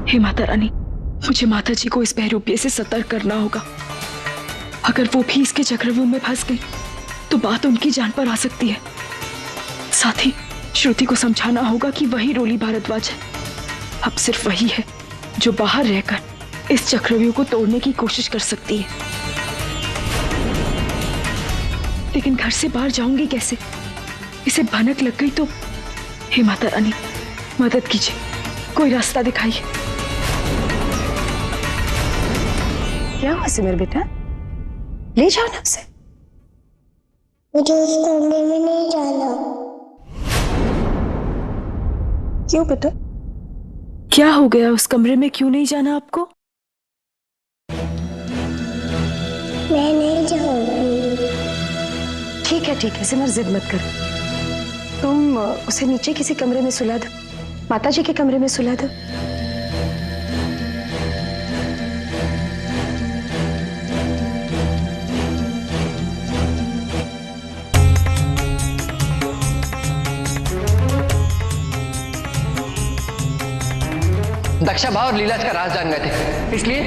हे माता रानी, मुझे माता जी को इस बहरूपिये से सतर्क करना होगा। अगर वो भी इसके चक्रव्यूह में फंस गई तो बात उनकी जान पर आ सकती है। साथ ही श्रुति को समझाना होगा कि वही रोली भारद्वाज है। अब सिर्फ वही है जो बाहर रहकर इस चक्रव्यूह को तोड़ने की कोशिश कर सकती है। लेकिन घर से बाहर जाऊंगी कैसे? इसे भनक लग गई तो हे माता रानी, मदद कीजिए, कोई रास्ता दिखाइए। क्या हुआ सिमर बेटा? ले जाओ ना उसे। मुझे उस कमरे में नहीं जाना। क्यों बेटा? क्या हो गया? उस कमरे में क्यों नहीं जाना आपको? मैं नहीं जाऊंगी। ठीक है सिमर, जिद मत कर। तुम उसे नीचे किसी कमरे में सुला दो, माता जी के कमरे में सुला दो। दक्षा भाव और लीला इसका राज जान गए थे, इसलिए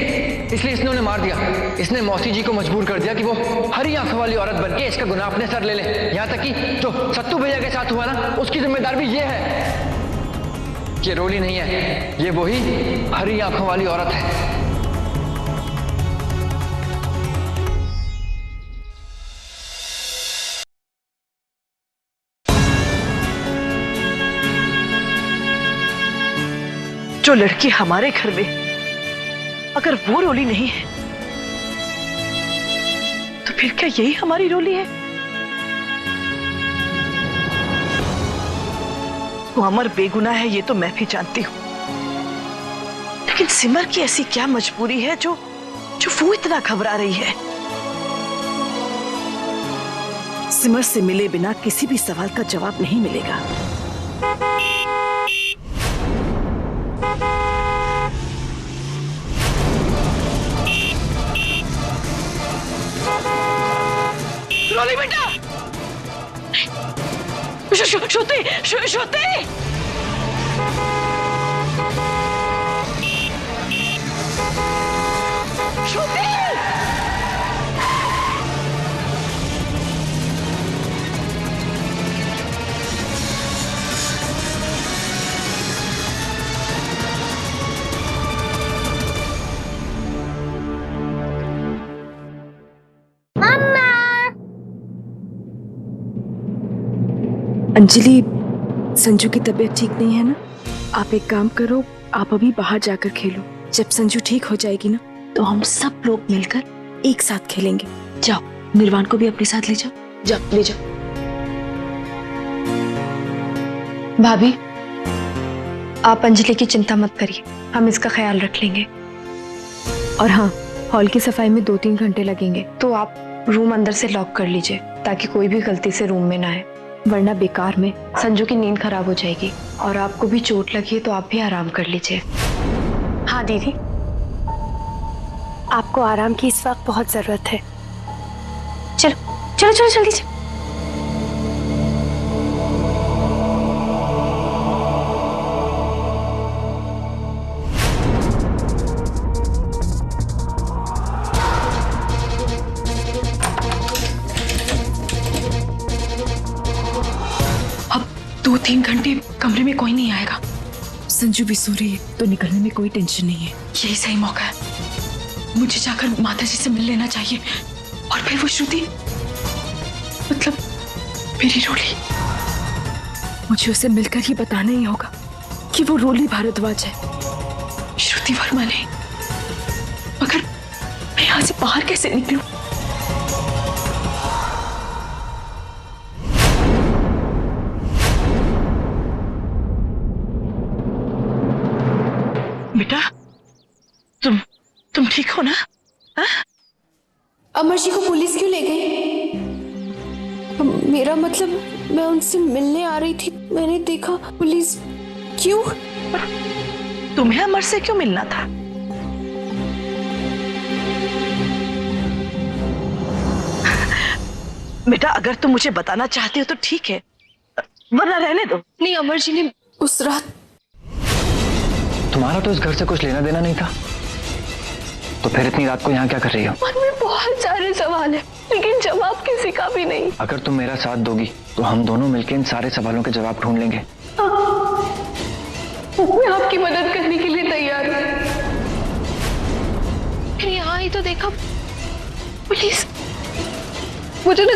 इसने उन्हें मार दिया। इसने मौसी जी को मजबूर कर दिया कि वो हरी आंखों वाली औरत बनके इसका गुनाह अपने सर ले ले। यहाँ तक कि जो सत्तू भैया के साथ हुआ ना, उसकी जिम्मेदार भी ये है। ये रोली नहीं है, ये वही हरी आंखों वाली औरत है। जो लड़की हमारे घर में, अगर वो रोली नहीं है तो फिर क्या यही हमारी रोली है? वो अमर बेगुनाह है, ये तो मैं भी जानती हूं, लेकिन सिमर की ऐसी क्या मजबूरी है जो वो इतना घबरा रही है? सिमर से मिले बिना किसी भी सवाल का जवाब नहीं मिलेगा। रोली बेटा, श्रुति, श्रुति, श्रुति, अंजलि, संजू की तबीयत ठीक नहीं है ना? आप एक काम करो, आप अभी बाहर जाकर खेलो। जब संजू ठीक हो जाएगी ना तो हम सब लोग मिलकर एक साथ खेलेंगे। जाओ, निर्वाण को भी अपने साथ ले जाओ। जाओ, ले जाओ। भाभी, आप अंजलि की चिंता मत करिए, हम इसका ख्याल रख लेंगे। और हाँ, हॉल की सफाई में 2-3 घंटे लगेंगे। तो आप रूम अंदर से लॉक कर लीजिए ताकि कोई भी गलती से रूम में ना आए, वरना बेकार में संजू की नींद खराब हो जाएगी। और आपको भी चोट लगी है तो आप भी आराम कर लीजिए। हाँ दीदी, आपको आराम की इस वक्त बहुत जरूरत है। चलो चलो चलो जल्दी चलो। अब 2-3 घंटे कमरे में कोई नहीं आएगा। संजू भी सो रही है तो निकलने में कोई टेंशन नहीं है। यही सही मौका है, मुझे जाकर माता जी से मिल लेना चाहिए। और फिर वो श्रुति, मतलब मेरी रोली, मुझे उसे मिलकर ही बताना ही होगा कि वो रोली भारद्वाज है, श्रुति वर्मा नहीं। मगर मैं यहाँ से बाहर कैसे निकलूं? बेटा, तुम ठीक हो ना? हा? अमर जी को पुलिस क्यों ले गई? मेरा मतलब, मैं उनसे मिलने आ रही थी, मैंने देखा पुलिस। क्यों? तुम्हें अमर से क्यों मिलना था? बेटा, अगर तुम मुझे बताना चाहती हो तो ठीक है, वरना रहने दो। नहीं, अमर जी ने उस रात तुम्हारा तो इस घर से कुछ लेना देना नहीं था, तो फिर इतनी रात को यहाँ क्या कर रही हो? मन में बहुत सारे सवाल है, लेकिन जवाब किसी का भी नहीं। अगर तुम मेरा साथ दोगी तो हम दोनों मिलकर इन सारे सवालों के जवाब ढूंढ लेंगे। मैं आपकी मदद करने के लिए तैयार हूँ। फिर यहाँ ही तो देखा पुलिस। मुझे ना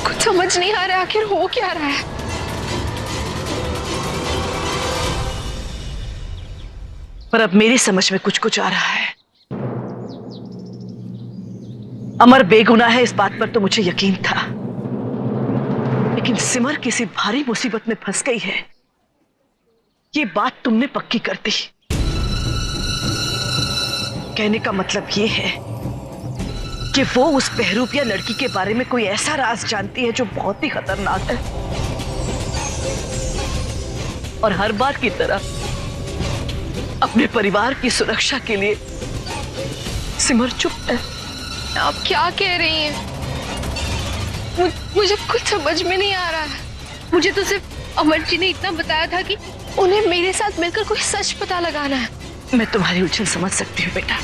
कुछ समझ नहीं आ रहा, आखिर हो क्या रहा है। पर अब मेरी समझ में कुछ कुछ आ रहा है। अमर बेगुनाह है, इस बात पर तो मुझे यकीन था, लेकिन सिमर किसी भारी मुसीबत में फंस गई है, ये बात तुमने पक्की कर दी। कहने का मतलब ये है कि वो उस बहरूपिया लड़की के बारे में कोई ऐसा राज जानती है जो बहुत ही खतरनाक है, और हर बार की तरह अपने परिवार की सुरक्षा के लिए सिमर चुप है। आप क्या कह रही हैं? मुझे कुछ समझ में नहीं आ रहा है। मुझे तो सिर्फ अमर जी ने इतना बताया था कि उन्हें मेरे साथ मिलकर कोई सच पता लगाना है। मैं तुम्हारी उलझन समझ सकती हूँ बेटा,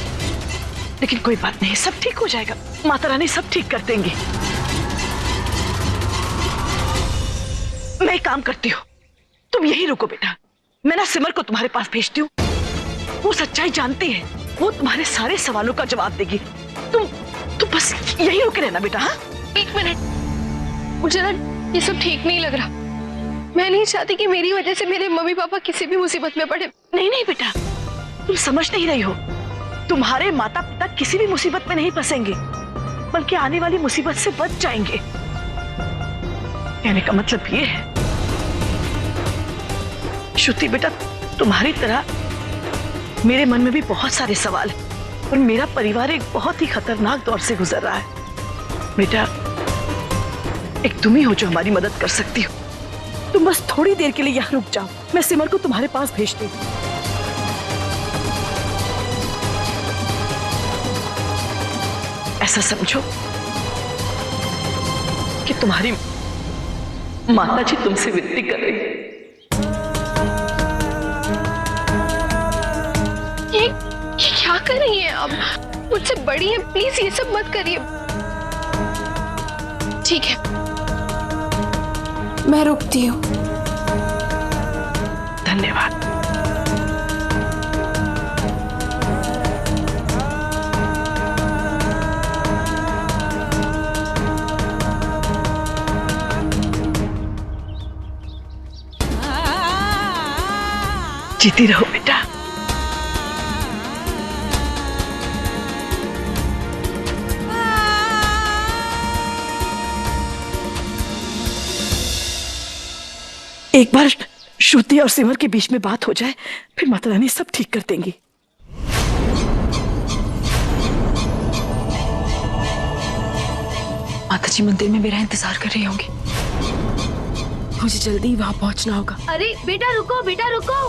लेकिन कोई बात नहीं, सब ठीक हो जाएगा। माता रानी सब ठीक कर देंगी। मैं एक काम करती हूँ, तुम यही रुको बेटा, मैं ना सिमर को तुम्हारे पास भेजती हूँ। वो सच्चाई जानती है, वो तुम्हारे सारे सवालों का जवाब देगी। तुम बस यही रुके रहना बेटा। हाँ, एक मिनट, मुझे ना ये सब ठीक नहीं लग रहा। मैं नहीं चाहती कि मेरी वजह से मेरे मम्मी पापा किसी भी मुसीबत में पड़े। नहीं नहीं बेटा, तुम समझ नहीं रही हो। तुम्हारे माता पिता किसी भी मुसीबत में नहीं फंसेंगे, बल्कि आने वाली मुसीबत से बच जाएंगे। कहने का मतलब ये है श्रुति बेटा, तुम्हारी तरह मेरे मन में भी बहुत सारे सवाल हैं, और मेरा परिवार एक बहुत ही खतरनाक दौर से गुजर रहा है। बेटा, एक तुम ही हो जो हमारी मदद कर सकती हो। तुम बस थोड़ी देर के लिए यहाँ रुक जाओ, मैं सिमर को तुम्हारे पास भेजती हूँ। ऐसा समझो कि तुम्हारी माता जी तुमसे विनती कर रही है। ये क्या कर रही हैं आप? मुझसे बड़ी हैं, प्लीज ये सब मत करिए। ठीक है, मैं रुकती हूँ। धन्यवाद। जीती रहो बेटा। एक बार श्रुति और सिमर के बीच में बात हो जाए, फिर माता रानी सब ठीक कर देंगी। माता जी मंदिर में मेरा इंतजार कर रही होंगी, मुझे जल्दी वहां पहुंचना होगा। अरे बेटा रुको, बेटा रुको।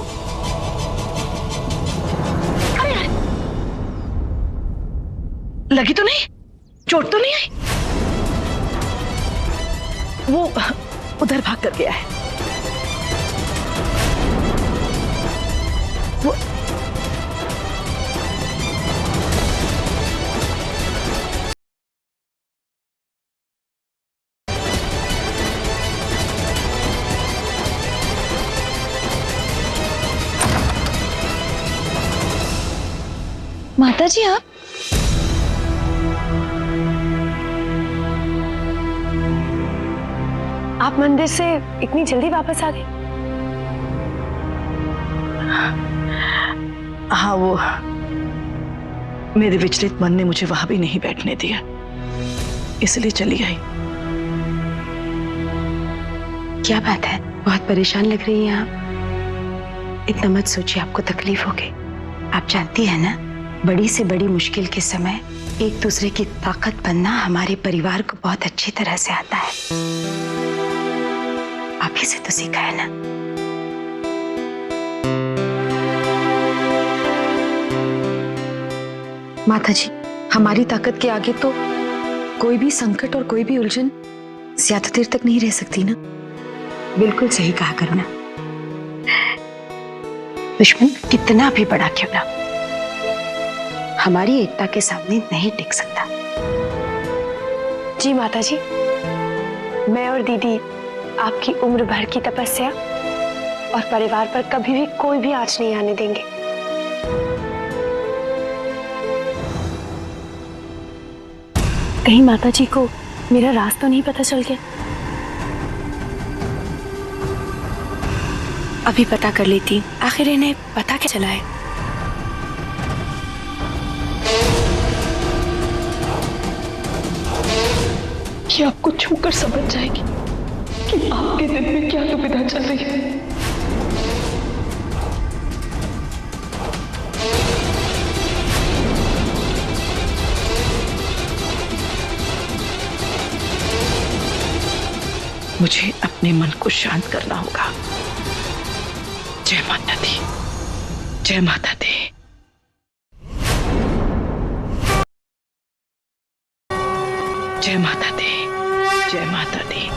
अरे अरे, लगी तो नहीं? चोट तो नहीं आई? वो उधर भाग कर गया है। वो माता जी आप मंदिर से इतनी जल्दी वापस आ गए? हाँ, वो मेरे विचलित मन ने मुझे वहां भी नहीं बैठने दिया, इसलिए चली आई। क्या बात है, बहुत परेशान लग रही हैं आप। इतना मत सोचिए, आपको तकलीफ होगी। आप जानती हैं ना, बड़ी से बड़ी मुश्किल के समय एक दूसरे की ताकत बनना हमारे परिवार को बहुत अच्छी तरह से आता है। आप ही से तो सीखा है ना। माता जी, हमारी ताकत के आगे तो कोई भी संकट और कोई भी उलझन ज्यादा देर तक नहीं रह सकती ना। बिल्कुल सही कहा करुणा। दुश्मन कितना भी बड़ा क्यों ना, हमारी एकता के सामने नहीं टिक सकता। जी माता जी, मैं और दीदी आपकी उम्र भर की तपस्या और परिवार पर कभी भी कोई भी आंच नहीं आने देंगे। कहीं माता जी को मेरा राज तो नहीं पता चल गया? अभी पता कर लेती, आखिर इन्हें पता क्या चला है। ये आपको छूकर समझ जाएगी कि आपके दिल में क्या दुविधा चल रही है। मुझे अपने मन को शांत करना होगा। जय माता दी, जय माता दी। जय माता दी, जय माता दी।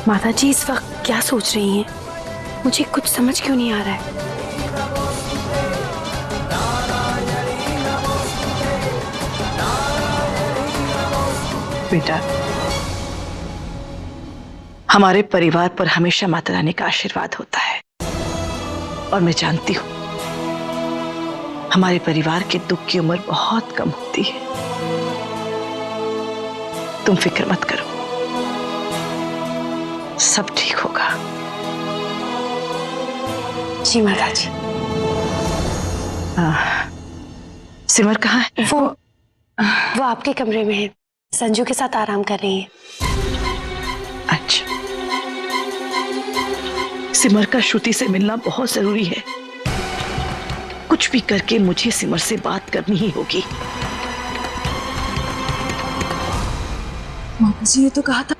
माता जी इस वक्त क्या सोच रही हैं? मुझे कुछ समझ क्यों नहीं आ रहा है। बेटा, हमारे परिवार पर हमेशा माता रानी का आशीर्वाद होता है और मैं जानती हूं हमारे परिवार के दुख की उम्र बहुत कम होती है। तुम फिक्र मत करो, सब ठीक होगा। जी माता जी। सिमर कहाँ है? वो आपके कमरे में है, संजू के साथ आराम कर रही है। अच्छा, सिमर का श्रुति से मिलना बहुत जरूरी है। कुछ भी करके मुझे सिमर से बात करनी ही होगी। माता जी, ये तो कहा था।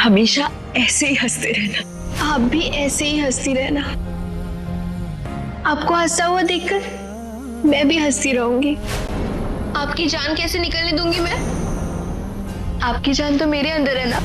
हमेशा ऐसे ही हंसते रहना। आप भी ऐसे ही हंसती रहना। आपको हंसा हुआ देखकर मैं भी हंसती रहूंगी। आपकी जान कैसे निकलने दूंगी मैं? आपकी जान तो मेरे अंदर है ना।